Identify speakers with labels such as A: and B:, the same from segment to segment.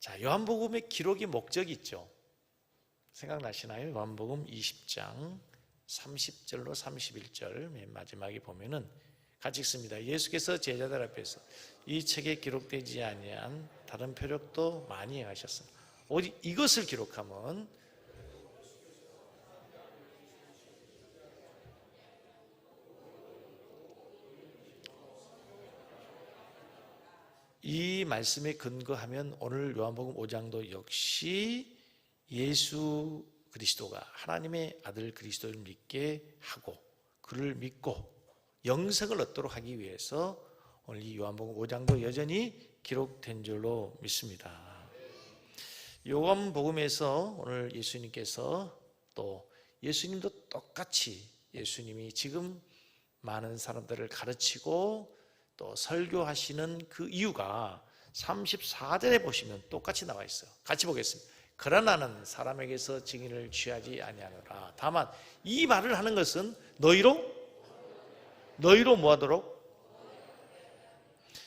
A: 자, 요한복음의 기록이 목적이 있죠. 생각나시나요? 요한복음 20장 30절로 31절 맨 마지막에 보면은 같이 읽습니다. 예수께서 제자들 앞에서 이 책에 기록되지 아니한 다른 표적도 많이 행하셨습니다. 오직 이것을 기록하면 이 말씀에 근거하면 오늘 요한복음 5장도 역시 예수 그리스도가 하나님의 아들 그리스도를 믿게 하고 그를 믿고 영생을 얻도록 하기 위해서 오늘 이 요한복음 5장도 여전히 기록된 줄로 믿습니다. 요한복음에서 오늘 예수님께서 또 예수님도 똑같이 예수님이 지금 많은 사람들을 가르치고 또 설교하시는 그 이유가 34절에 보시면 똑같이 나와 있어요. 같이 보겠습니다. 그러나는 사람에게서 증인을 취하지 아니하노라. 다만 이 말을 하는 것은 너희로 뭐하도록?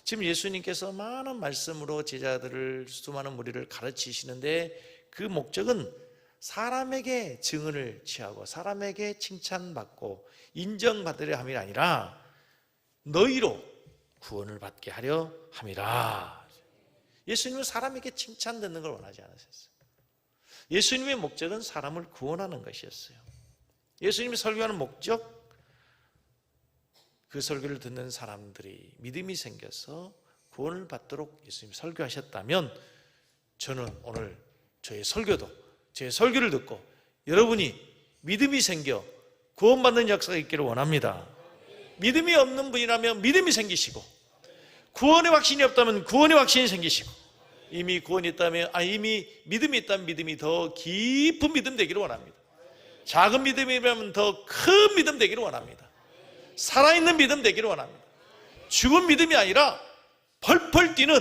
A: 지금 예수님께서 많은 말씀으로 제자들을 수많은 무리를 가르치시는데 그 목적은 사람에게 증언을 취하고 사람에게 칭찬받고 인정받으려 함이 아니라 너희로 구원을 받게 하려 함이라. 예수님은 사람에게 칭찬 듣는 걸 원하지 않으셨어요. 예수님의 목적은 사람을 구원하는 것이었어요. 예수님이 설교하는 목적, 그 설교를 듣는 사람들이 믿음이 생겨서 구원을 받도록 예수님이 설교하셨다면 저는 오늘 저의 설교를 듣고 여러분이 믿음이 생겨 구원받는 역사가 있기를 원합니다. 믿음이 없는 분이라면 믿음이 생기시고 구원의 확신이 없다면 구원의 확신이 생기시고 이미 구원이 있다면 이미 믿음이 있다면 믿음이 더 깊은 믿음 되기를 원합니다. 작은 믿음이라면 더 큰 믿음 되기를 원합니다. 살아있는 믿음 되기를 원합니다. 죽은 믿음이 아니라 펄펄 뛰는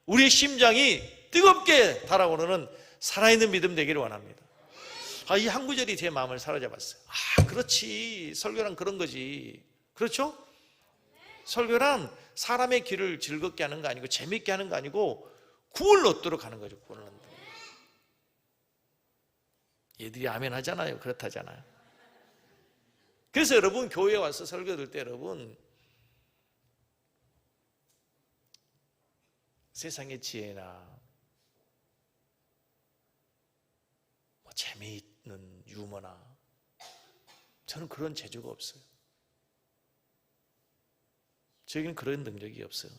A: 우리의 심장이 뜨겁게 달아오르는 살아있는 믿음 되기를 원합니다. 이 한 구절이 제 마음을 사로잡았어요. 그렇지, 설교란 그런 거지. 그렇죠? 설교란 사람의 길을 즐겁게 하는 거 아니고 재밌게 하는 거 아니고 구원을 얻도록 하는 거죠. 구원을 얻도록. 얘들이 아멘 하잖아요. 그렇다잖아요. 그래서 여러분 교회에 와서 설교 들 때 여러분 세상의 지혜나 재미있는 유머나 저는 그런 재주가 없어요. 저에게는 그런 능력이 없어요.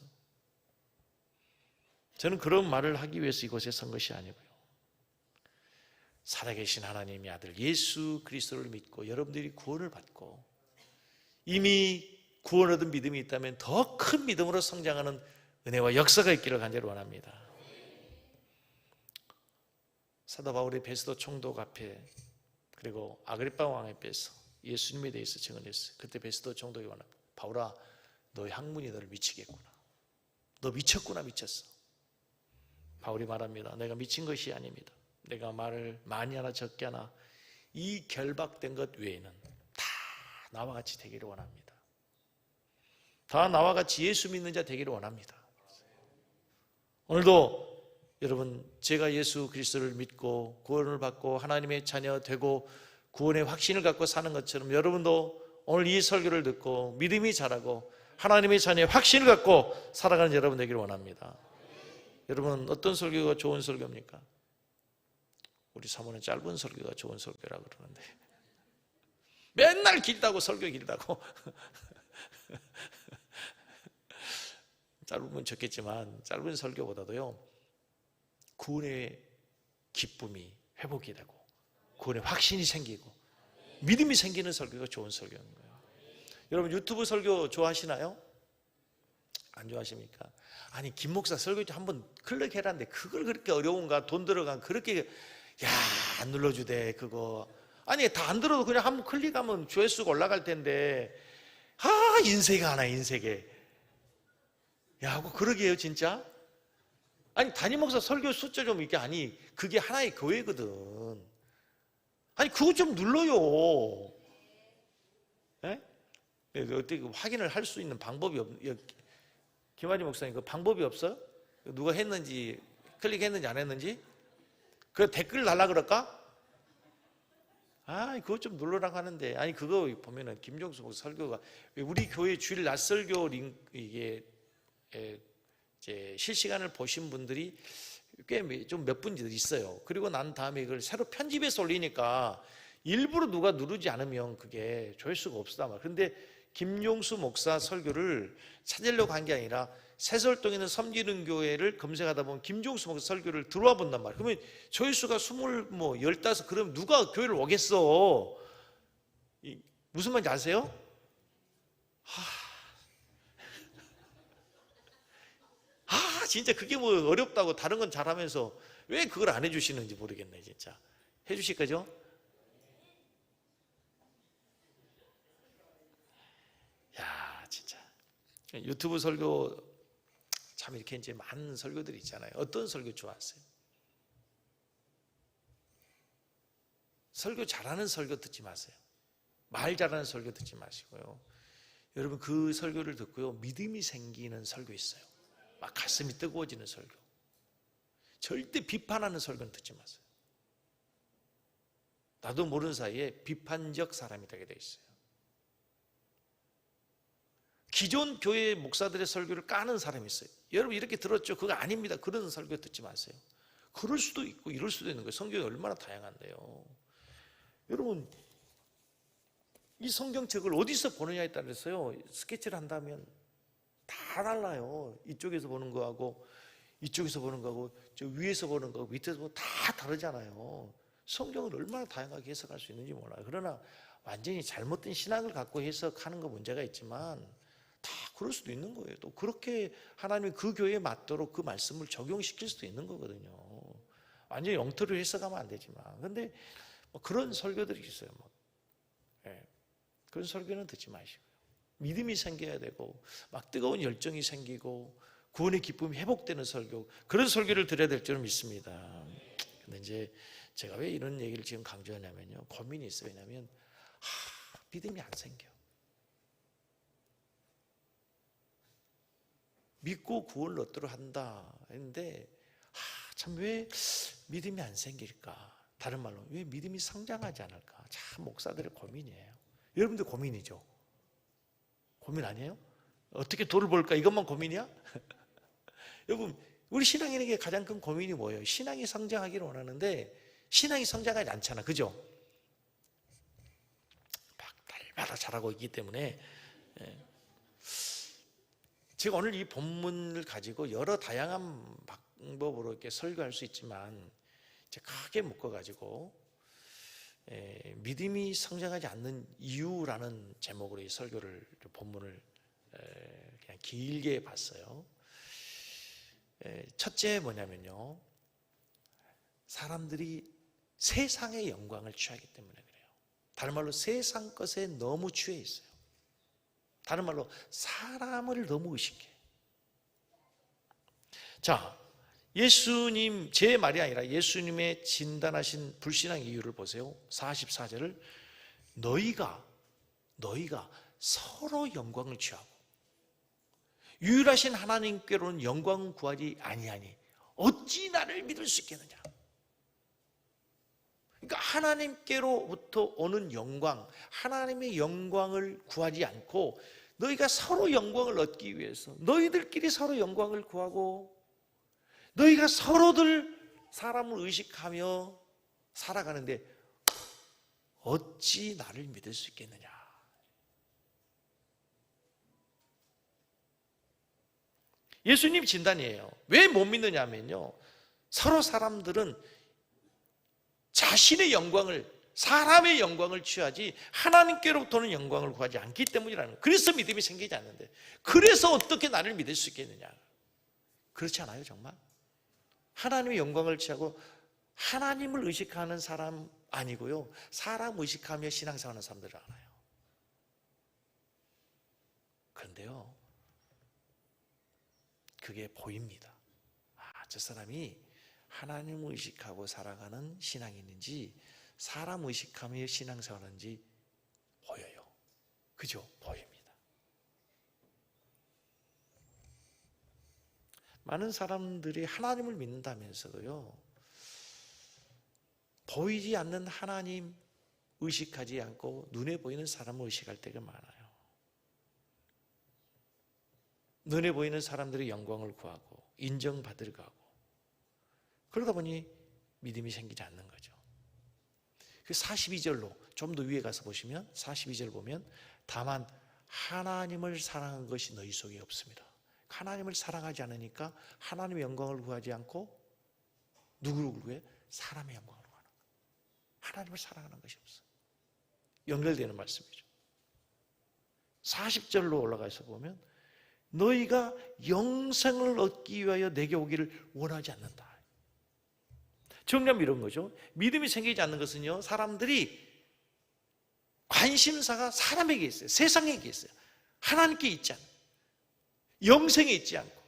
A: 저는 그런 말을 하기 위해서 이곳에 선 것이 아니고요. 살아계신 하나님의 아들 예수 그리스도를 믿고 여러분들이 구원을 받고 이미 구원 얻은 믿음이 있다면 더 큰 믿음으로 성장하는 은혜와 역사가 있기를 간절히 원합니다. 사도 바울이 베스도 총독 앞에 그리고 아그리파 왕 앞에서 예수님에 대해서 증언했어요. 그때 베스도 총독이 말합니다. 바울아, 너의 학문이 너를 미치겠구나. 너 미쳤구나. 미쳤어. 바울이 말합니다. 내가 미친 것이 아닙니다. 내가 말을 많이 하나 적게 하나 이 결박된 것 외에는 다 나와 같이 되기를 원합니다. 다 나와 같이 예수 믿는 자 되기를 원합니다. 오늘도 여러분 제가 예수 그리스도를 믿고 구원을 받고 하나님의 자녀 되고 구원의 확신을 갖고 사는 것처럼 여러분도 오늘 이 설교를 듣고 믿음이 자라고 하나님의 자녀의 확신을 갖고 살아가는 여러분 되기를 원합니다. 여러분 어떤 설교가 좋은 설교입니까? 우리 사모는 짧은 설교가 좋은 설교라고 그러는데 맨날 길다고 설교 길다고 짧으면 좋겠지만 짧은 설교보다도요 구원의 기쁨이 회복이 되고 구원의 확신이 생기고 믿음이 생기는 설교가 좋은 설교인 거예요. 여러분 유튜브 설교 좋아하시나요? 안 좋아하십니까? 아니 김 목사 설교 한번 클릭해라는데 그걸 그렇게 어려운가? 돈 들어간 그렇게 안 눌러주대 그거. 아니 다 안 들어도 그냥 한번 클릭하면 조회수가 올라갈 텐데 인세가 하나 인세계 하고 그러게요 진짜. 아니 담임 목사 설교 숫자 좀 이렇게 아니 그게 하나의 교회거든. 아니 그거 좀 눌러요. 예? 어떻게 확인을 할 수 있는 방법이 김한희 목사님 그 방법이 없어요? 누가 했는지 클릭했는지 안 했는지? 그 댓글 달라 그럴까? 그거 좀 눌러라고 하는데, 아니 그거 보면은 김종수 목사 설교가 우리 교회 주일 낮 설교 이게 이제 실시간을 보신 분들이 꽤 좀 몇 분 있어요. 그리고 난 다음에 이걸 새로 편집해서 올리니까 일부러 누가 누르지 않으면 그게 조회수가 없었단 말이에요. 그런데 김용수 목사 설교를 찾으려고 한 게 아니라 새설동에 있는 섬기는 교회를 검색하다 보면 김종수 목사 설교를 들어와 본단 말이에요. 그러면 조회수가 15, 그러면 누가 교회를 오겠어? 무슨 말인지 아세요? 진짜 그게 뭐 어렵다고 다른 건 잘하면서 왜 그걸 안 해주시는지 모르겠네. 진짜 해주실 거죠? 야, 진짜 유튜브 설교 참 이렇게 이제 많은 설교들이 있잖아요. 어떤 설교 좋아하세요? 설교 잘하는 설교 듣지 마세요. 말 잘하는 설교 듣지 마시고요. 여러분 그 설교를 듣고요, 믿음이 생기는 설교 있어요. 막 가슴이 뜨거워지는 설교. 절대 비판하는 설교는 듣지 마세요. 나도 모르는 사이에 비판적 사람이 되게 돼 있어요. 기존 교회 목사들의 설교를 까는 사람이 있어요. 여러분 이렇게 들었죠? 그거 아닙니다. 그런 설교 듣지 마세요. 그럴 수도 있고 이럴 수도 있는 거예요. 성경이 얼마나 다양한데요. 여러분 이 성경책을 어디서 보느냐에 따라서요, 스케치를 한다면 다 달라요. 이쪽에서 보는 거하고 이쪽에서 보는 거하고 저 위에서 보는 거하고 밑에서 보는 거 다 다르잖아요. 성경을 얼마나 다양하게 해석할 수 있는지 몰라요. 그러나 완전히 잘못된 신학을 갖고 해석하는 거 문제가 있지만 다 그럴 수도 있는 거예요. 또 그렇게 하나님이 그 교회에 맞도록 그 말씀을 적용시킬 수도 있는 거거든요. 완전히 엉터리로 해석하면 안 되지만, 근데 뭐 그런 설교들이 있어요. 그런 설교는 듣지 마시고요. 믿음이 생겨야 되고 막 뜨거운 열정이 생기고 구원의 기쁨이 회복되는 설교, 그런 설교를 드려야 될 줄 믿습니다. 근데 이제 제가 왜 이런 얘기를 지금 강조하냐면요, 고민이 있어요. 왜냐하면 믿음이 안 생겨. 믿고 구원을 얻도록 한다 했는데 참 왜 믿음이 안 생길까? 다른 말로 왜 믿음이 성장하지 않을까? 참 목사들의 고민이에요. 여러분들 고민이죠? 고민 아니에요? 어떻게 돈을 벌까? 이것만 고민이야? 여러분 우리 신앙인에게 가장 큰 고민이 뭐예요? 신앙이 성장하기를 원하는데 신앙이 성장하지 않잖아. 그죠? 막 날마다 자라고 있기 때문에. 제가 오늘 이 본문을 가지고 여러 다양한 방법으로 이렇게 설교할 수 있지만 이제 크게 묶어가지고 믿음이 성장하지 않는 이유라는 제목으로 이 설교를, 본문을 그냥 길게 봤어요. 첫째 뭐냐면요, 사람들이 세상의 영광을 취하기 때문에 그래요. 다른 말로 세상 것에 너무 취해 있어요. 다른 말로 사람을 너무 의식해. 자, 예수님, 제 말이 아니라 예수님의 진단하신 불신앙 이유를 보세요. 44절을 너희가 서로 영광을 취하고 유일하신 하나님께로는 영광을 구하지 아니하니 어찌 나를 믿을 수 있겠느냐. 그러니까 하나님께로부터 오는 영광, 하나님의 영광을 구하지 않고 너희가 서로 영광을 얻기 위해서 너희들끼리 서로 영광을 구하고 너희가 서로들 사람을 의식하며 살아가는데 어찌 나를 믿을 수 있겠느냐. 예수님 진단이에요. 왜 못 믿느냐면요, 서로 사람들은 자신의 영광을, 사람의 영광을 취하지 하나님께로부터는 영광을 구하지 않기 때문이라는 거예요. 그래서 믿음이 생기지 않는데, 그래서 어떻게 나를 믿을 수 있겠느냐. 그렇지 않아요? 정말 하나님의 영광을 취하고 하나님을 의식하는 사람 아니고요, 사람 의식하며 신앙생활하는 사람들을 알아요. 그런데요, 그게 보입니다. 저 사람이 하나님을 의식하고 살아가는 신앙인인지 사람 의식하며 신앙생활하는지 보여요. 그죠? 보입니다. 많은 사람들이 하나님을 믿는다면서도요, 보이지 않는 하나님 의식하지 않고 눈에 보이는 사람을 의식할 때가 많아요. 눈에 보이는 사람들의 영광을 구하고 인정받으려고 하고, 그러다 보니 믿음이 생기지 않는 거죠. 그 42절로 좀 더 위에 가서 보시면 42절 보면 다만 하나님을 사랑한 것이 너희 속에 없습니다. 하나님을 사랑하지 않으니까 하나님의 영광을 구하지 않고 누구를 구해? 사람의 영광을 구하는 거예요. 하나님을 사랑하는 것이 없어요. 연결되는 말씀이죠. 40절로 올라가서 보면 너희가 영생을 얻기 위하여 내게 오기를 원하지 않는다. 정리하면 이런 거죠. 믿음이 생기지 않는 것은요, 사람들이 관심사가 사람에게 있어요. 세상에게 있어요. 하나님께 있지 않아요. 영생에 있지 않고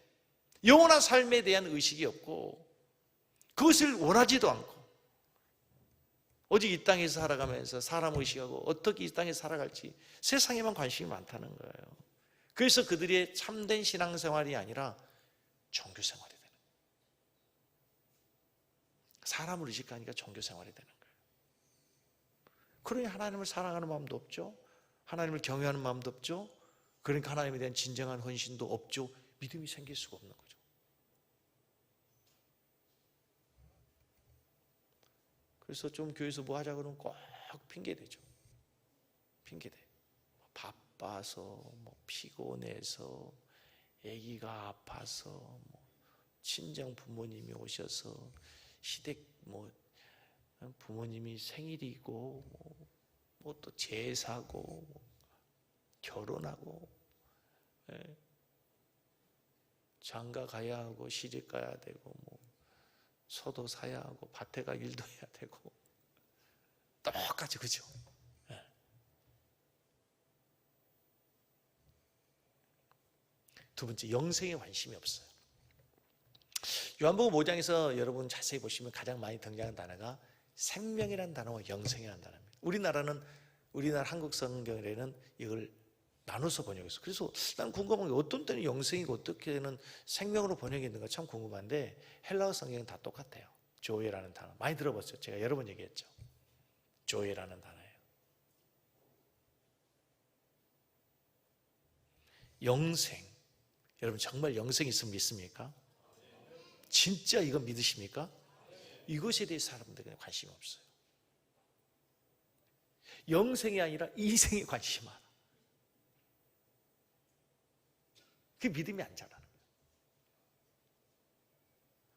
A: 영원한 삶에 대한 의식이 없고 그것을 원하지도 않고 오직 이 땅에서 살아가면서 사람 의식하고 어떻게 이 땅에 살아갈지 세상에만 관심이 많다는 거예요. 그래서 그들의 참된 신앙생활이 아니라 종교생활이 되는 거예요. 사람을 의식하니까 종교생활이 되는 거예요. 그러니 하나님을 사랑하는 마음도 없죠. 하나님을 경외하는 마음도 없죠. 그러니까 하나님에 대한 진정한 헌신도 없죠. 믿음이 생길 수가 없는 거죠. 그래서 좀 교회에서 뭐 하자 그러면 꼭 핑계대죠. 핑계대. 바빠서, 뭐 피곤해서, 아기가 아파서, 뭐 친정 부모님이 오셔서, 시댁 뭐 부모님이 생일이고, 뭐 또 제사고, 뭐 결혼하고, 장가 가야 하고, 시집 가야 되고, 뭐 소도 사야 하고, 밭에 가 일도 해야 되고, 똑같이 그죠? 두 번째, 영생에 관심이 없어요. 요한복음 5장에서 여러분 자세히 보시면 가장 많이 등장하는 단어가 생명이라는 단어와 영생이라는 단어입니다. 우리나라 한국 성경에는 이걸 나눠서 번역했어요. 그래서 난 궁금한 게 어떤 때는 영생이고 어떻게는 생명으로 번역했는가 참 궁금한데 헬라어 성경은 다 똑같아요. 조에라는 단어 많이 들어봤어요. 제가 여러 번 얘기했죠. 조에라는 단어예요. 영생, 여러분 정말 영생이 있으면 믿습니까? 진짜 이거 믿으십니까? 이것에 대해 사람들에게 관심이 없어요. 영생이 아니라 이생에 관심이 많아. 그게 믿음이 안 자라는 거예요.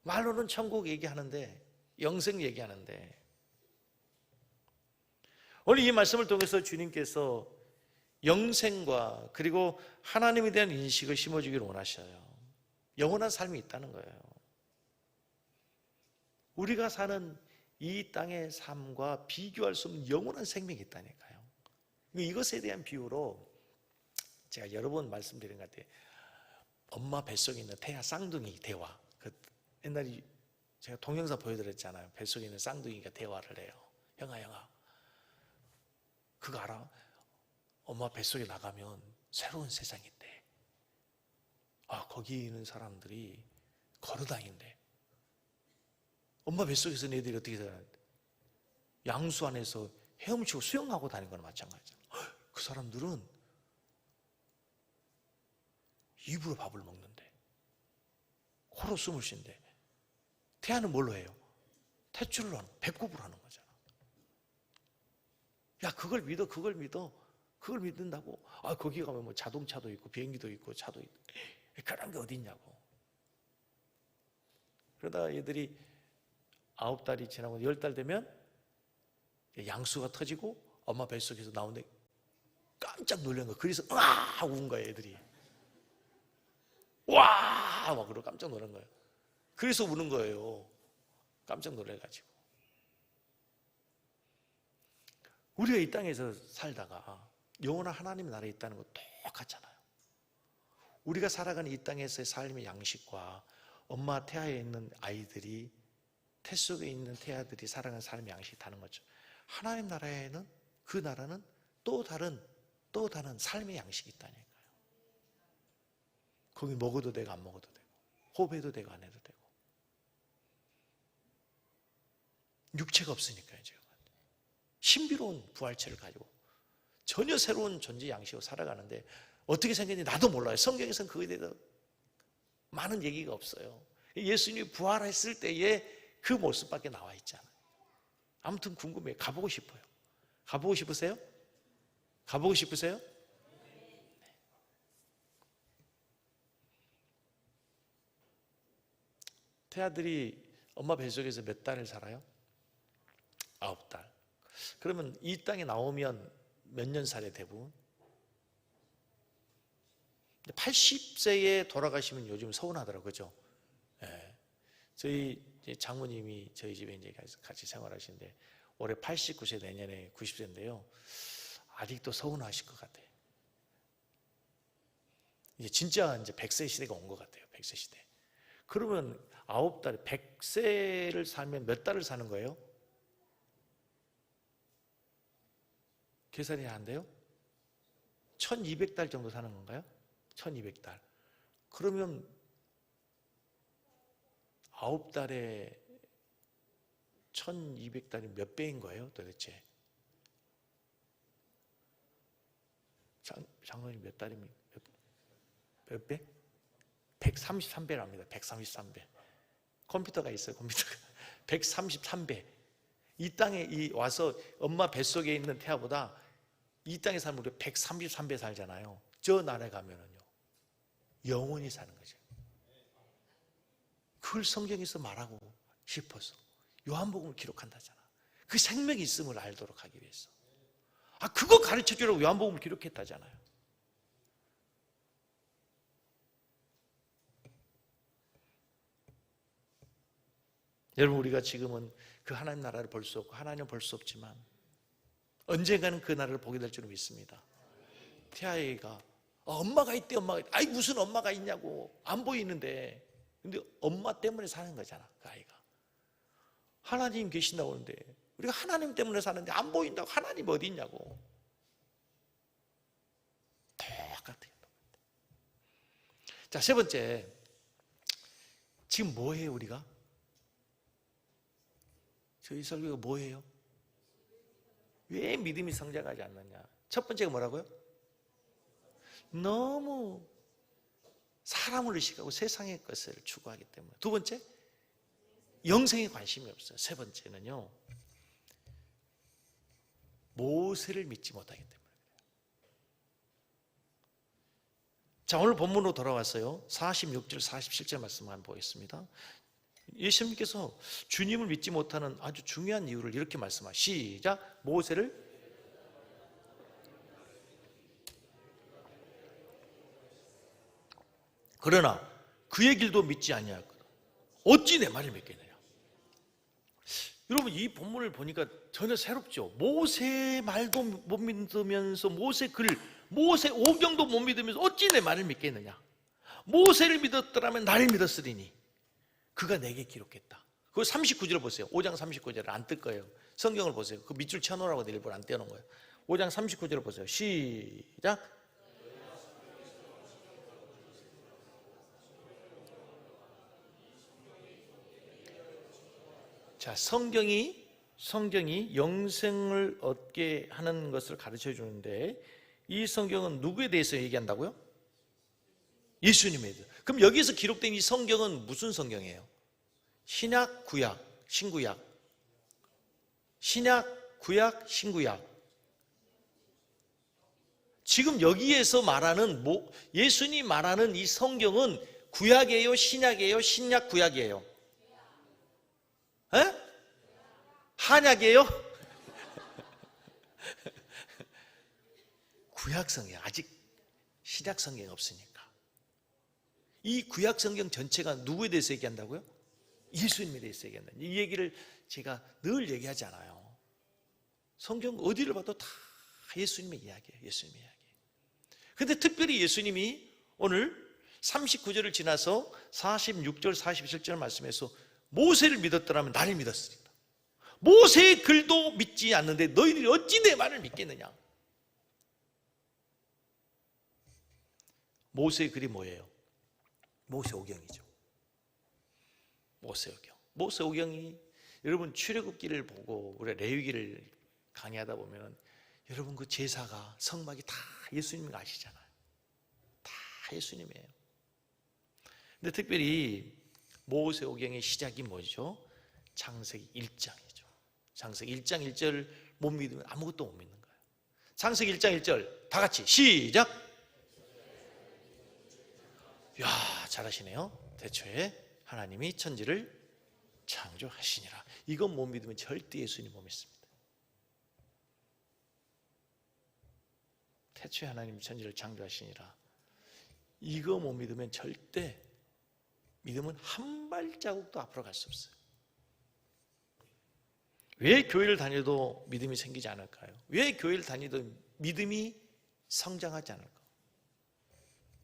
A: 말로는 천국 얘기하는데 영생 얘기하는데 오늘 이 말씀을 통해서 주님께서 영생과 그리고 하나님에 대한 인식을 심어주기를 원하셔요. 영원한 삶이 있다는 거예요. 우리가 사는 이 땅의 삶과 비교할 수 없는 영원한 생명이 있다니까요. 이것에 대한 비유로 제가 여러 번 말씀드린 것 같아요. 엄마 뱃속에 있는 태아 쌍둥이 대화. 옛날에 제가 동영상 보여드렸잖아요. 뱃속에 있는 쌍둥이가 대화를 해요. 형아 그거 알아? 엄마 뱃속에 나가면 새로운 세상이 있대. 거기 있는 사람들이 걸어다닌대. 엄마 뱃속에서 애들이 어떻게 살아는데 양수 안에서 헤엄치고 수영하고 다니는 거나 마찬가지잖아. 그 사람들은 입으로 밥을 먹는데 코로 숨을 쉰대. 태아는 뭘로 해요? 탯줄로 하는, 배꼽으로 하는 거잖아. 야 그걸 믿어. 그걸 믿는다고? 거기 가면 뭐 자동차도 있고 비행기도 있고 차도 있고 그런 게 어디 있냐고. 그러다 얘들이 9달이 지나고 10달 되면 양수가 터지고 엄마 뱃속에서 나오는데 깜짝 놀란 거야. 그래서 으아! 운 거야 애들이. 와! 막 그러고 깜짝 놀란 거예요. 그래서 우는 거예요. 깜짝 놀래가지고. 우리가 이 땅에서 살다가 영원한 하나님의 나라에 있다는 거 똑같잖아요. 우리가 살아가는 이 땅에서의 삶의 양식과 엄마 태아에 있는 아이들이 태 속에 있는 태아들이 살아가는 삶의 양식이 다른 거죠. 하나님 나라에는 그 나라는 또 다른 삶의 양식이 있다니까요. 거기 먹어도 되고 안 먹어도 되고 호흡해도 되고 안 해도 되고. 육체가 없으니까요. 지금 신비로운 부활체를 가지고 전혀 새로운 존재 양식으로 살아가는데 어떻게 생겼는지 나도 몰라요. 성경에서는 그거에 대해서 많은 얘기가 없어요. 예수님이 부활했을 때의 그 모습밖에 나와 있잖아요. 아무튼 궁금해요. 가보고 싶어요. 가보고 싶으세요? 가보고 싶으세요? 네. 태아들이 엄마 뱃속에서 몇 달을 살아요? 9달. 그러면 이 땅에 나오면 몇 년 살아요, 대부분? 80세에 돌아가시면 요즘 서운하더라고요. 그죠? 네. 저희 장모님이 저희 집에 이제 같이 생활하시는데 올해 89세, 내년에 90세인데요. 아직도 서운하실 것 같아요. 이제 진짜 이제 100세 시대가 온 것 같아요. 100세 시대. 그러면 9달, 100세를 살면 몇 달을 사는 거예요? 계산이 안 돼요? 1200달 정도 사는 건가요? 1200달. 그러면 9달에 1200달이 몇 배인 거예요, 도대체? 장로님 몇 달입니까? 몇 배? 133배랍니다. 133배. 컴퓨터가 있어요, 컴퓨터가. 133배. 이 땅에 와서 엄마 뱃속에 있는 태아보다 이 땅에 살면 우리가 133배 살잖아요. 저 나라에 가면은요, 영원히 사는 거죠. 그걸 성경에서 말하고 싶어서 요한복음을 기록한다잖아. 그 생명이 있음을 알도록 하기 위해서. 그거 가르쳐 주라고 요한복음을 기록했다잖아요. 여러분, 우리가 지금은 그 하나님 나라를 볼 수 없고 하나님을 볼 수 없지만 언젠가는 그 나라를 보게 될 줄 믿습니다. 태아이가 엄마가 있대, 엄마가 있대. 아이, 무슨 엄마가 있냐고. 안 보이는데. 근데 엄마 때문에 사는 거잖아, 그 아이가. 하나님 계신다고 하는데 우리가 하나님 때문에 사는데 안 보인다고. 하나님 어디 있냐고. 똑같아요. 자, 세 번째, 지금 뭐 해요, 우리가? 저희 설교가 뭐 해요? 왜 믿음이 성장하지 않느냐? 첫 번째가 뭐라고요? 너무 사람을 의식하고 세상의 것을 추구하기 때문에. 두 번째, 영생에 관심이 없어요. 세 번째는요, 모세를 믿지 못하기 때문에. 자, 오늘 본문으로 돌아왔어요. 46절, 47절 말씀 한번 보겠습니다. 예수님께서 주님을 믿지 못하는 아주 중요한 이유를 이렇게 말씀하시죠. 시작. 모세를 그러나 그의 길도 믿지 아니하였거든. 어찌 내 말을 믿겠느냐. 여러분, 이 본문을 보니까 전혀 새롭죠. 모세 말도 못 믿으면서 모세 글, 모세 오경도 못 믿으면서 어찌 내 말을 믿겠느냐. 모세를 믿었더라면 나를 믿었으리니 그가 내게 기록했다. 그 39절을 보세요. 5장 39절을 안 뜰 거예요. 성경을 보세요. 그 밑줄 쳐놓으라고 일부러 안 떼어놓은 거예요. 5장 39절을 보세요. 시작. 자, 성경이 영생을 얻게 하는 것을 가르쳐 주는데 이 성경은 누구에 대해서 얘기한다고요? 예수님에 대해서. 그럼 여기서 기록된 이 성경은 무슨 성경이에요? 신약, 구약, 신구약. 신약, 구약, 신구약. 지금 여기에서 말하는 예수님 말하는 이 성경은 구약이에요, 신약이에요, 신약, 구약이에요? 에? 한약이에요? 구약성경, 아직 신약성경이 없으니까. 이 구약성경 전체가 누구에 대해서 얘기한다고요? 예수님에 대해서 얘기한다. 이 얘기를 제가 늘 얘기하잖아요. 성경 어디를 봐도 다 예수님의 이야기예요. 예수님의 이야기. 근데 특별히 예수님이 오늘 39절을 지나서 46절, 47절 말씀에서 모세를 믿었더라면 나를 믿었으리다. 모세의 글도 믿지 않는데 너희들이 어찌 내 말을 믿겠느냐. 모세의 글이 뭐예요? 모세오경이죠. 모세오경. 모세오경이 여러분 출애굽기를 보고 우리 레위기를 강의하다 보면은 여러분 그 제사가 성막이 다 예수님 아시잖아요. 다 예수님이에요. 근데 특별히 모세오경의 시작이 뭐죠? 창세기 1장이죠. 창세기 1장 1절 못 믿으면 아무것도 못 믿는 거예요. 창세기 1장 1절 다 같이 시작. 야, 잘하시네요. 태초에 하나님이 천지를 창조하시니라. 이건 못 믿으면 절대 예수님 못 믿습니다. 태초에 하나님이 천지를 창조하시니라. 이거 못 믿으면 절대 믿음은 한 발자국도 앞으로 갈 수 없어요. 왜 교회를 다녀도 믿음이 생기지 않을까요? 왜 교회를 다니도 믿음이 성장하지 않을까?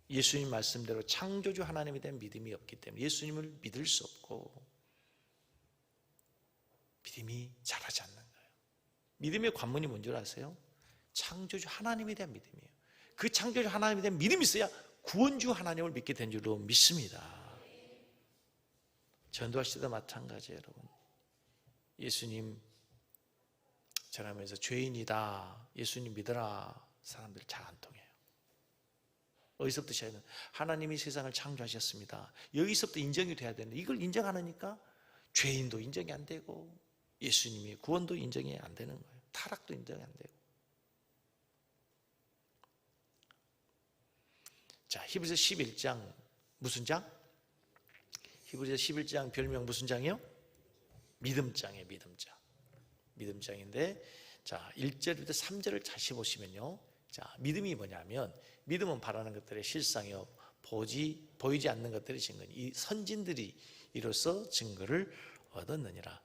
A: 예수님 말씀대로 창조주 하나님에 대한 믿음이 없기 때문에 예수님을 믿을 수 없고 믿음이 자라지 않는 거예요. 믿음의 관문이 뭔 줄 아세요? 창조주 하나님에 대한 믿음이에요. 그 창조주 하나님에 대한 믿음이 있어야 구원주 하나님을 믿게 된 줄로 믿습니다. 전도하실 때도 마찬가지예요, 여러분. 예수님 전하면서 죄인이다, 예수님 믿어라, 사람들 잘 안 통해요. 어디서부터 시작해야 되나? 하나님이 세상을 창조하셨습니다. 여기서부터 인정이 돼야 되는데 이걸 인정 안 하니까 죄인도 인정이 안 되고 예수님이 구원도 인정이 안 되는 거예요. 타락도 인정이 안 되고. 자, 히브리서 11장 무슨 장? 히브리서 11장 별명 무슨 장이요? 믿음장이에요. 믿음장. 믿음장인데, 자 1절부터 3절을 다시 보시면요, 자 믿음이 뭐냐면 믿음은 바라는 것들의 실상이요 보이지 않는 것들의 증거니 이 선진들이 이로써 증거를 얻었느니라.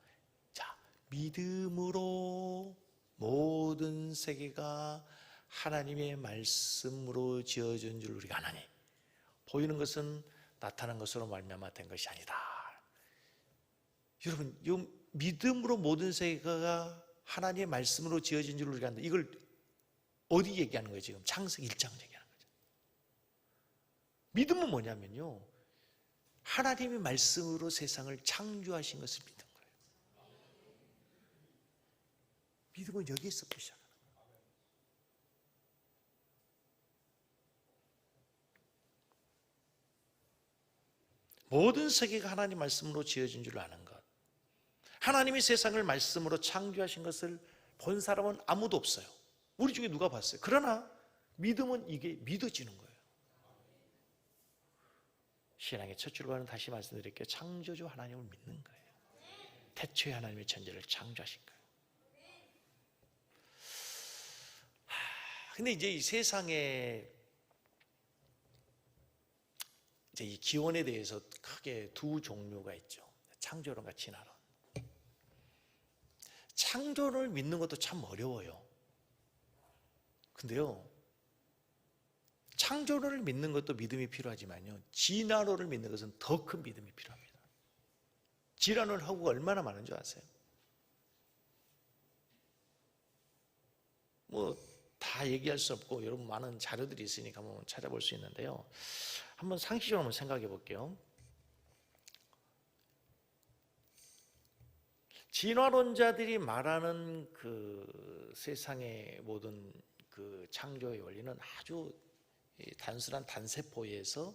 A: 자, 믿음으로 모든 세계가 하나님의 말씀으로 지어진 줄 우리가 아나니 보이는 것은 나타난 것으로 말미암아 된 것이 아니다. 여러분, 이 믿음으로 모든 세계가 하나님의 말씀으로 지어진 줄 우리가 안다. 이걸 어디 얘기하는 거예요? 지금 창세기 1장 얘기하는 거죠. 믿음은 뭐냐면요, 하나님의 말씀으로 세상을 창조하신 것을 믿는 거예요. 믿음은 여기에서부터 시작하는 거예요. 모든 세계가 하나님 말씀으로 지어진 줄 아는 것, 하나님이 세상을 말씀으로 창조하신 것을 본 사람은 아무도 없어요. 우리 중에 누가 봤어요? 그러나 믿음은 이게 믿어지는 거예요. 신앙의 첫 출발은 다시 말씀드릴게요. 창조주 하나님을 믿는 거예요. 태초에 하나님의 천지를 창조하신 거예요. 근데 이제 이 세상에 이제 이 기원에 대해서 크게 두 종류가 있죠. 창조론과 진화론. 창조를 믿는 것도 참 어려워요. 근데요, 창조론을 믿는 것도 믿음이 필요하지만요, 진화론을 믿는 것은 더 큰 믿음이 필요합니다. 진화론을 하고가 얼마나 많은 줄 아세요? 뭐 다 얘기할 수 없고 여러분 많은 자료들이 있으니까 한번 찾아볼 수 있는데요, 한번 상식적으로 한번 생각해 볼게요. 진화론자들이 말하는 그 세상의 모든 그 창조의 원리는 아주 단순한 단세포에서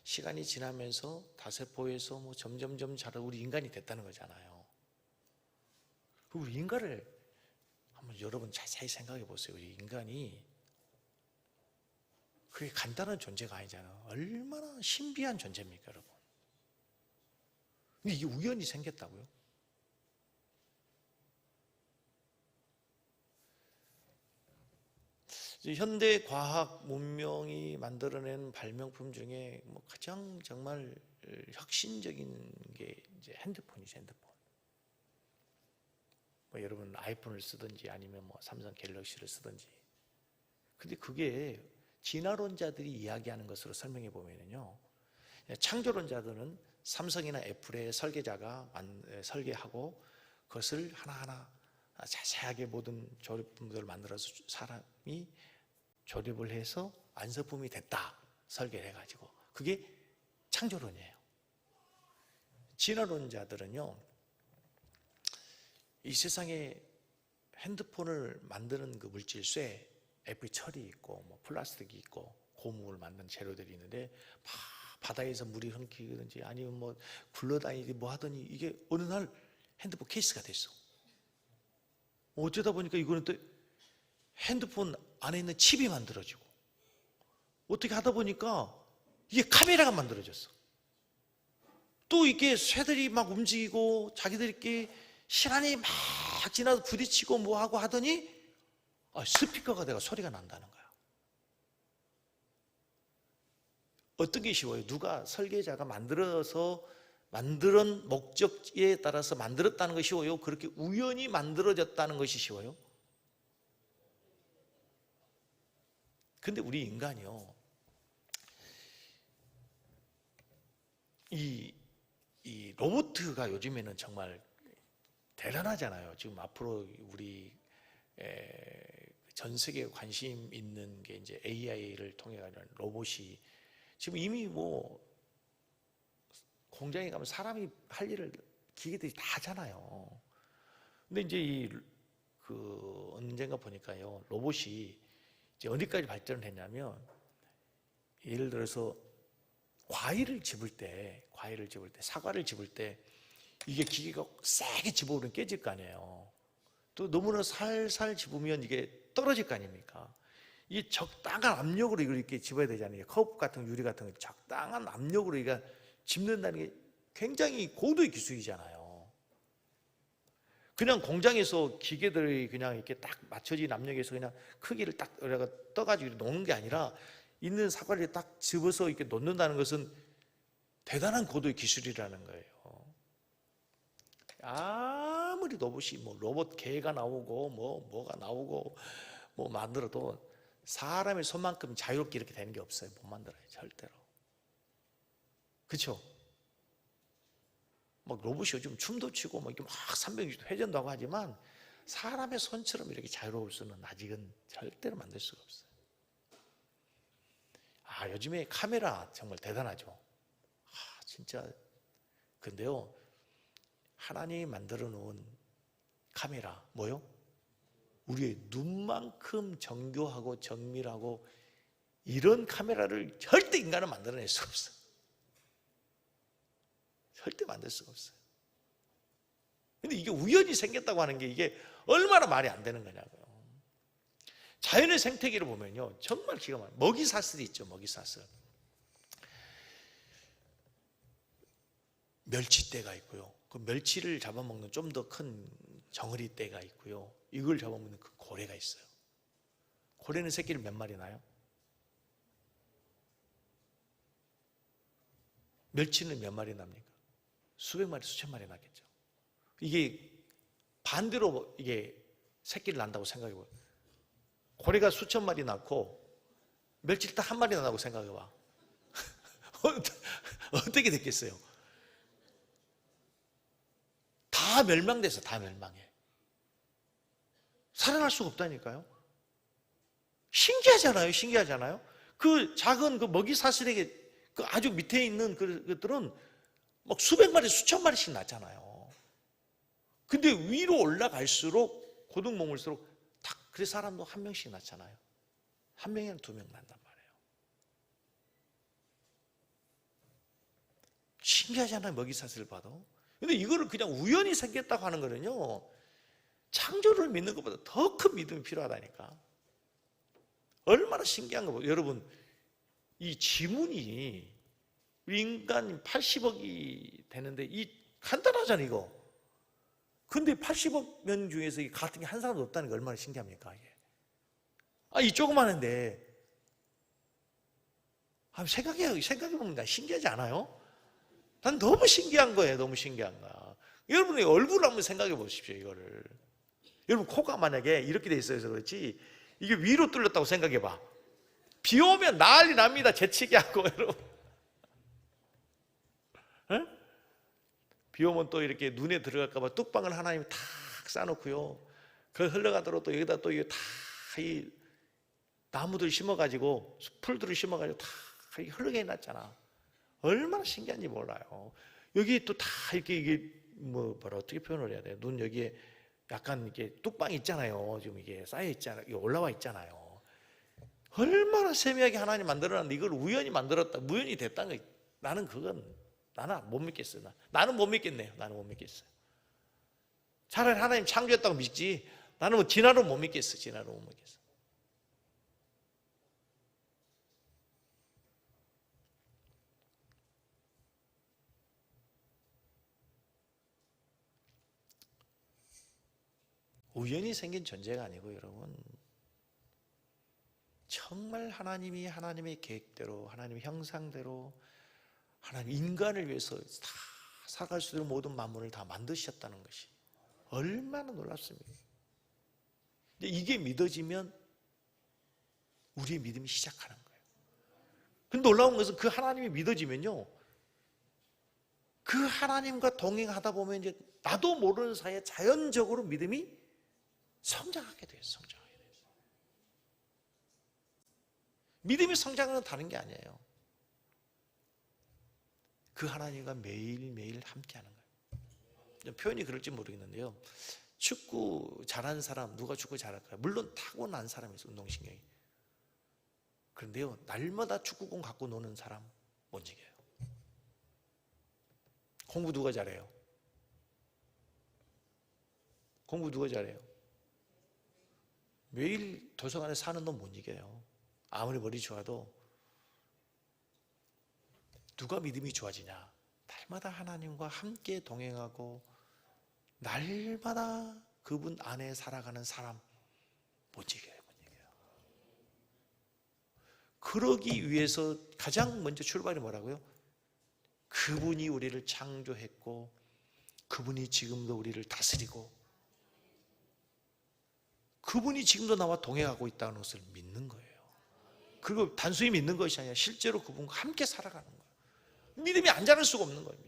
A: 시간이 지나면서 다세포에서 뭐 점점점 자라 우리 인간이 됐다는 거잖아요. 우리 인간을 한번 여러분 자세히 생각해 보세요. 우리 인간이 그게 간단한 존재가 아니잖아요. 얼마나 신비한 존재입니까, 여러분? 근데 이게 우연히 생겼다고요? 현대 과학 문명이 만들어낸 발명품 중에 뭐 가장 정말 혁신적인 게 이제 핸드폰이죠, 핸드폰. 뭐 여러분 아이폰을 쓰든지 아니면 뭐 삼성 갤럭시를 쓰든지. 근데 그게 진화론자들이 이야기하는 것으로 설명해 보면요, 창조론자들은 삼성이나 애플의 설계자가 설계하고 그것을 하나하나 자세하게 모든 조립품들을 만들어서 사람이 조립을 해서 완성품이 됐다 설계를 해가지고, 그게 창조론이에요. 진화론자들은요, 이 세상에 핸드폰을 만드는 그 물질, 쇠, 철이 있고 뭐 플라스틱이 있고 고무를 만든 재료들이 있는데 바다에서 물이 흐르든지 아니면 뭐 굴러다니지 뭐 하더니 이게 어느 날 핸드폰 케이스가 됐어. 어쩌다 보니까 이거는 또 핸드폰 안에 있는 칩이 만들어지고, 어떻게 하다 보니까 이게 카메라가 만들어졌어. 또 이게 쇠들이 막 움직이고 자기들끼리 시간이 막 지나서 부딪히고 뭐 하고 하더니 스피커가 돼가 소리가 난다는 거야. 어떤 게 쉬워요? 누가 설계자가 만드는 목적에 따라서 만들었다는 것이 쉬워요? 그렇게 우연히 만들어졌다는 것이 쉬워요? 근데 우리 인간이요, 이 로봇가 요즘에는 정말 대단하잖아요. 지금 앞으로 우리 전 세계에 관심 있는 게 이제 AI를 통해 가지고 로봇이 지금 이미 뭐 공장에 가면 사람이 할 일을 기계들이 다 하잖아요. 근데 이제 언젠가 보니까요, 로봇이 이제 어디까지 발전을 했냐면, 예를 들어서 과일을 집을 때 사과를 집을 때 이게 기계가 세게 집어오면 깨질 거 아니에요. 또 너무나 살살 집으면 이게 떨어질 거 아닙니까? 이 적당한 압력으로 이걸 이렇게 집어야 되잖아요. 컵 같은 유리 같은 거 적당한 압력으로 이거 집는다는 게 굉장히 고도의 기술이잖아요. 그냥 공장에서 기계들이 그냥 이렇게 딱 맞춰진 압력에서 그냥 크기를 딱 떠가지고 놓는 게 아니라 있는 사과를 딱 집어서 이렇게 놓는다는 것은 대단한 고도의 기술이라는 거예요. 아무리 로봇이 뭐 로봇 개가 나오고 뭐가 나오고 뭐 만들어도 사람의 손만큼 자유롭게 이렇게 되는 게 없어요. 못 만들어요, 절대로. 그렇죠? 막 로봇이 요즘 춤도 추고 막 이렇게 막 360도 회전도 하고 하지만 사람의 손처럼 이렇게 자유로울 수는 아직은 절대로 만들 수가 없어요. 요즘에 카메라 정말 대단하죠. 진짜. 근데요, 하나님이 만들어 놓은 카메라 뭐요? 우리의 눈만큼 정교하고 정밀하고 이런 카메라를 절대 인간은 만들어낼 수가 없어요. 절대 만들 수가 없어요. 근데 이게 우연히 생겼다고 하는 게 이게 얼마나 말이 안 되는 거냐고요. 자연의 생태계를 보면요, 정말 기가 막혀요. 먹이사슬이 있죠. 먹이사슬. 멸치떼가 있고요, 그 멸치를 잡아먹는 좀 더 큰 정어리떼가 있고요, 이걸 잡아먹는 그 고래가 있어요. 고래는 새끼를 몇 마리 낳아요? 멸치는 몇 마리 낳습니까? 수백 마리, 수천 마리 낳겠죠. 이게 반대로 이게 새끼를 낳는다고 생각해봐요. 고래가 수천 마리 낳고 멸치를 딱 한 마리 낳는다고 생각해봐. 어떻게 됐겠어요? 다 멸망돼서 다 멸망해. 살아날 수가 없다니까요. 신기하잖아요. 신기하잖아요. 그 작은 그 먹이 사슬에게 그 아주 밑에 있는 그것들은 막 수백 마리, 수천 마리씩 낳잖아요. 근데 위로 올라갈수록 고등 먹을수록 딱 그래 사람도 한 명씩 낳잖아요. 한 명이나 두 명 낳는단 말이에요. 신기하잖아요. 먹이 사슬을 봐도. 근데 이거를 그냥 우연히 생겼다고 하는 거는요, 창조를 믿는 것보다 더 큰 믿음이 필요하다니까. 얼마나 신기한 거. 여러분, 이 지문이 우리 인간 80억이 되는데 이 간단하잖아요, 이거. 근데 80억 명 중에서 이 같은 게 한 사람도 없다는 게 얼마나 신기합니까, 이게. 이 조그마한데 생각해보면 신기하지 않아요? 난 너무 신기한 거예요. 너무 신기한 거야. 여러분의 얼굴을 한번 생각해 보십시오, 이거를. 여러분, 코가 만약에 이렇게 돼 있어서 그렇지 이게 위로 뚫렸다고 생각해 봐. 비 오면 난리 납니다. 재치기 하고. 여러분, 에? 비 오면 또 이렇게 눈에 들어갈까 봐 뚝방을 하나님이 탁 쌓아놓고요, 그 흘러가도록 또 여기다 또 이게 다 이 나무들 심어가지고 풀들을 심어가지고 다 흘러게 해놨잖아. 얼마나 신기한지 몰라요. 여기 또 다 이렇게 이게 뭐라 어떻게 표현을 해야 돼요? 눈 여기에 약간 이게 뚝방이 있잖아요. 지금 이게 쌓여 있잖아요. 이게 올라와 있잖아요. 얼마나 세미하게 하나님 만들어놨는데 이걸 우연히 만들었다, 우연히 됐다는 거, 나는 못 믿겠어요. 나는 못 믿겠네요. 나는 못 믿겠어요. 차라리 하나님 창조했다고 믿지. 나는 뭐 진화로 못 믿겠어. 진화로 못 믿겠어. 우연히 생긴 존재가 아니고 여러분, 정말 하나님이 하나님의 계획대로, 하나님의 형상대로, 하나님 인간을 위해서 다 살아갈 수 있는 모든 만물을 다 만드셨다는 것이 얼마나 놀랍습니까? 이게 믿어지면 우리의 믿음이 시작하는 거예요. 근데 놀라운 것은 그 하나님이 믿어지면요, 그 하나님과 동행하다 보면 이제 나도 모르는 사이에 자연적으로 믿음이 성장하게 돼요. 성장하게 돼요. 믿음의 성장은 다른 게 아니에요. 그 하나님과 매일매일 함께하는 거예요. 표현이 그럴지 모르겠는데요, 축구 잘하는 사람, 누가 축구 잘할까요? 물론 타고난 사람이 있어요. 운동신경이. 그런데요, 날마다 축구공 갖고 노는 사람 못 이겨요. 공부 누가 잘해요? 공부 누가 잘해요? 매일 도서관에 사는 놈 못 이겨요. 아무리 머리 좋아도. 누가 믿음이 좋아지냐? 날마다 하나님과 함께 동행하고 날마다 그분 안에 살아가는 사람 못 이겨요. 못 이겨요. 그러기 위해서 가장 먼저 출발이 뭐라고요? 그분이 우리를 창조했고 그분이 지금도 우리를 다스리고 그분이 지금도 나와 동행하고 있다는 것을 믿는 거예요. 그리고 단순히 믿는 것이 아니라 실제로 그분과 함께 살아가는 거예요. 믿음이 안 자랄 수가 없는 거예요.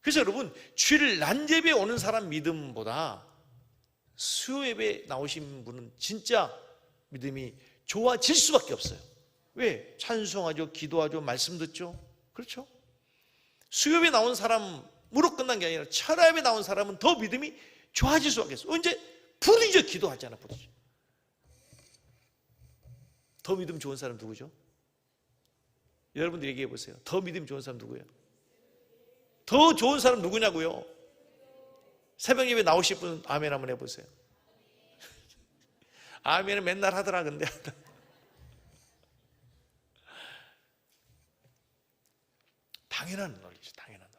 A: 그래서 여러분, 주일 난제비에 오는 사람 믿음보다 수요 예배에 나오신 분은 진짜 믿음이 좋아질 수밖에 없어요. 왜? 찬송하죠, 기도하죠, 말씀 듣죠. 그렇죠? 수요 예배에 나온 사람으로 끝난 게 아니라 철야 예배에 나온 사람은 더 믿음이 좋아질 수밖에 없어요. 언제? 부르짖어 기도하잖아. 부르짖어. 더 믿음 좋은 사람 누구죠? 여러분들 얘기해 보세요. 더 믿음 좋은 사람 누구예요? 더 좋은 사람 누구냐고요? 새벽 예배 나오실 분 아멘 한번 해보세요. 아멘은 맨날 하더라. 근데 당연한 논리죠. 당연한 논리.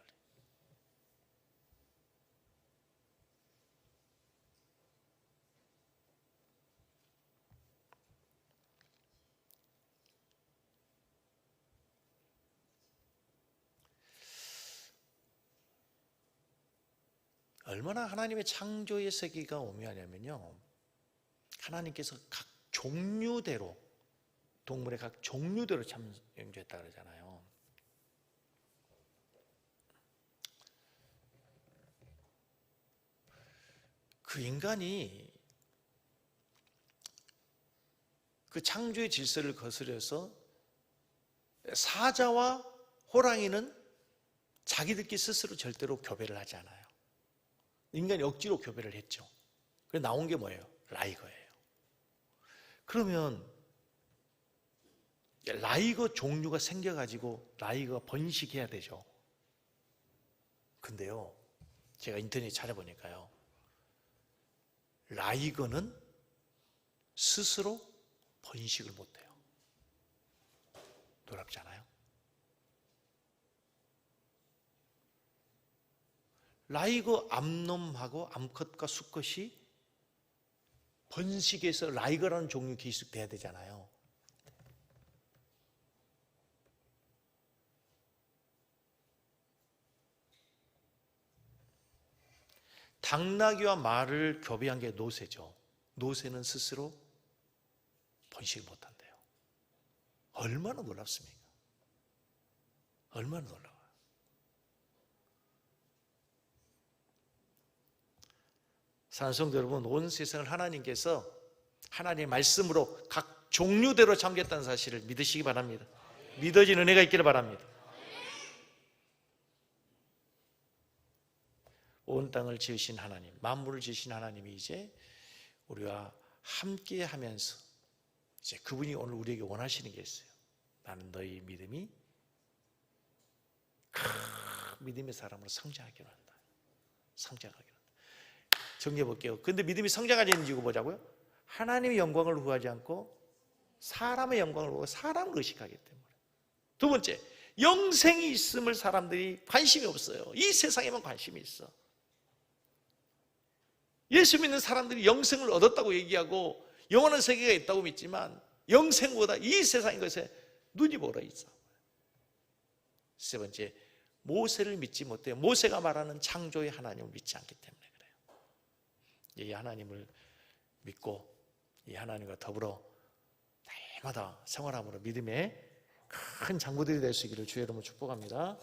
A: 얼마나 하나님의 창조의 세계가 오묘하냐면요, 하나님께서 각 종류대로, 동물의 각 종류대로 창조했다 그러잖아요. 그 인간이 그 창조의 질서를 거스려서 사자와 호랑이는 자기들끼리 스스로 절대로 교배를 하지 않아요. 인간이 억지로 교배를 했죠. 그래서 나온 게 뭐예요? 라이거예요. 그러면 라이거 종류가 생겨가지고 라이거가 번식해야 되죠. 근데요, 제가 인터넷에 찾아보니까요, 라이거는 스스로 번식을 못해요. 놀랍지 않아요? 라이거 암놈하고 암컷과 수컷이 번식해서 라이거라는 종류 기식돼야 되잖아요. 당나귀와 말을 교배한 게 노새죠. 노새는 스스로 번식을 못한대요. 얼마나 놀랍습니까? 얼마나 놀라워요. 사랑성도 여러분, 온 세상을 하나님께서 하나님의 말씀으로 각 종류대로 창조했다는 사실을 믿으시기 바랍니다. 믿어지는 은혜가 있기를 바랍니다. 온 땅을 지으신 하나님, 만물을 지으신 하나님이 이제 우리와 함께 하면서 이제 그분이 오늘 우리에게 원하시는 게 있어요. 나는 너희 믿음이 믿음의 사람으로 성장하기로 한다. 성장하기로 한다. 정리해 볼게요. 근데 믿음이 성장하는 이유가 뭐자고요? 하나님의 영광을 구하지 않고 사람의 영광을 보고 사람을 의식하기 때문에. 두 번째, 영생이 있음을 사람들이 관심이 없어요. 이 세상에만 관심이 있어. 예수 믿는 사람들이 영생을 얻었다고 얘기하고 영원한 세계가 있다고 믿지만 영생보다 이 세상인 것에 눈이 멀어 있어. 세 번째, 모세를 믿지 못해요. 모세가 말하는 창조의 하나님을 믿지 않기 때문에 그래요. 이 하나님을 믿고 이 하나님과 더불어 날마다 생활함으로 믿음의 큰 장구들이 될 수 있기를 주의 이름으로 축복합니다.